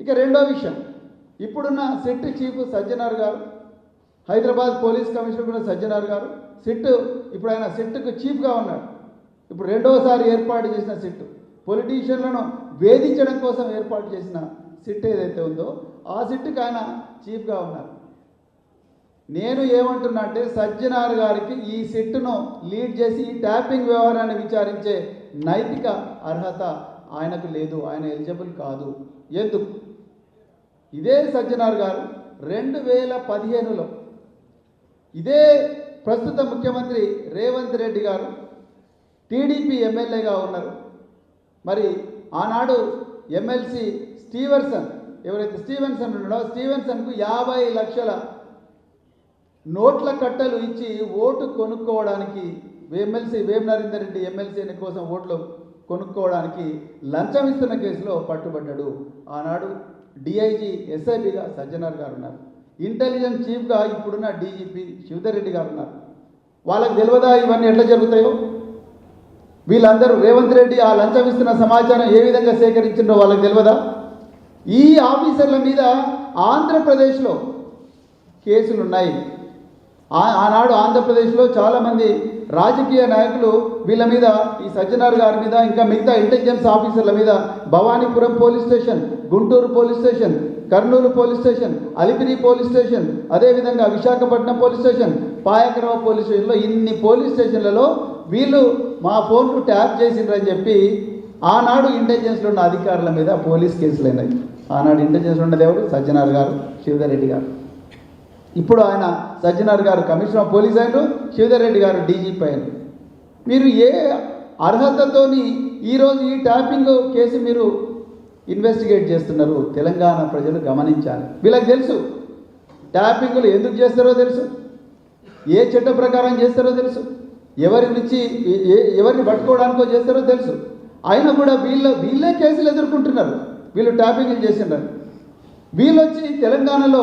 ఇక రెండో విషయం, ఇప్పుడున్న సిట్ చీఫ్ సజ్జనార్ గారు, హైదరాబాద్ పోలీస్ కమిషనర్ ఉన్న సజ్జనార్ గారు ఇప్పుడు ఆయన సిట్కు చీఫ్గా ఉన్నాడు. ఇప్పుడు రెండవసారి ఏర్పాటు చేసిన సిట్, పొలిటీషియన్లను వేధించడం కోసం ఏర్పాటు చేసిన సిట్ ఏదైతే ఉందో ఆ సిట్కి ఆయన చీఫ్గా ఉన్నారు. నేను ఏమంటున్నా అంటే సజ్జనార్ గారికి ఈ సిట్ను లీడ్ చేసి ఈ ట్యాపింగ్ వ్యవహారాన్ని విచారించే నైతిక అర్హత ఆయనకు లేదు, ఆయన ఎలిజిబుల్ కాదు. ఎందుకు? ఇదే సజ్జనార్ గారు 2015లో ఇదే ప్రస్తుత ముఖ్యమంత్రి రేవంత్ రెడ్డి గారు టీడీపీ ఎమ్మెల్యేగా ఉన్నారు. మరి ఆనాడు ఎమ్మెల్సీ స్టీవెన్సన్, ఎవరైతే స్టీవెన్సన్ ఉన్నాడో స్టీవెన్సన్కు 50 లక్షల నోట్ల కట్టలు ఇచ్చి ఓటు కొనుక్కోవడానికి, ఎమ్మెల్సీ వేం నరేందర్ రెడ్డి ఎమ్మెల్సీ కోసం ఓట్లు కొనుక్కోవడానికి లంచం ఇస్తున్న కేసులో పట్టుబడ్డాడు. ఆనాడు డిఐజీ ఎస్ఐబిగా సజ్జనార్ గారు ఉన్నారు. ఇంటెలిజెన్స్ చీఫ్గా ఇప్పుడున్న డీజీపీ శివధర్ రెడ్డి గారు ఉన్నారు. వాళ్ళకి తెలియదా ఇవన్నీ ఎట్లా జరుగుతాయో? వీళ్ళందరూ రేవంత్ రెడ్డి ఆ లంచం ఇస్తున్న సమాచారం ఏ విధంగా సేకరించిందో వాళ్ళకి తెలియదా? ఈ ఆఫీసర్ల మీద ఆంధ్రప్రదేశ్లో కేసులు ఉన్నాయి. ఆనాడు ఆంధ్రప్రదేశ్లో చాలామంది రాజకీయ నాయకులు వీళ్ళ మీద, ఈ సజ్జనార్ గారి మీద, ఇంకా మిగతా ఇంటెలిజెన్స్ ఆఫీసర్ల మీద Bhavanipuram police station, Guntur police station, Kurnool police station, Alipiri police station, అదేవిధంగా Visakhapatnam police station, Payakarao police స్టేషన్లో ఇన్ని పోలీస్ స్టేషన్లలో వీళ్ళు మా ఫోన్లు ట్యాప్ చేసిండ్రని చెప్పి ఆనాడు ఇంటెలిజెన్స్లో ఉన్న అధికారుల మీద పోలీస్ కేసులు అయినాయి. ఆనాడు ఇంటెలిజెన్స్లో ఉన్నది ఎవరు? సజ్జనార్ గారు, శివధర్ రెడ్డి గారు. ఇప్పుడు ఆయన సజ్జనార్ గారు కమిషనర్ ఆఫ్ పోలీస్ అయినారు, శివధర్ రెడ్డి గారు డీజీపీ అయినారు. మీరు ఏ అర్హతతోని ఈరోజు ఈ ట్యాపింగ్ కేసు మీరు ఇన్వెస్టిగేట్ చేస్తున్నారు? తెలంగాణ ప్రజలు గమనించాలి. వీళ్ళకి తెలుసు ట్యాపింగ్లు ఎందుకు చేస్తారో తెలుసు, ఏ చట్ట ప్రకారం చేస్తారో తెలుసు, ఎవరిని పట్టుకోవడానికో చేస్తారో తెలుసు. అయినా కూడా వీళ్ళే కేసులు ఎదుర్కొంటున్నారు. వీళ్ళు ట్యాపింగ్లు చేసినారు. వీళ్ళు వచ్చి తెలంగాణలో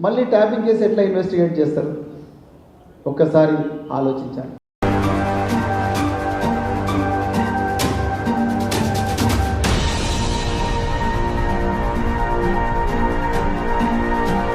మళ్ళీ ట్యాపింగ్ కేసు ఎట్లా ఇన్వెస్టిగేట్ చేస్తారు? ఒక్కసారి ఆలోచించాలి.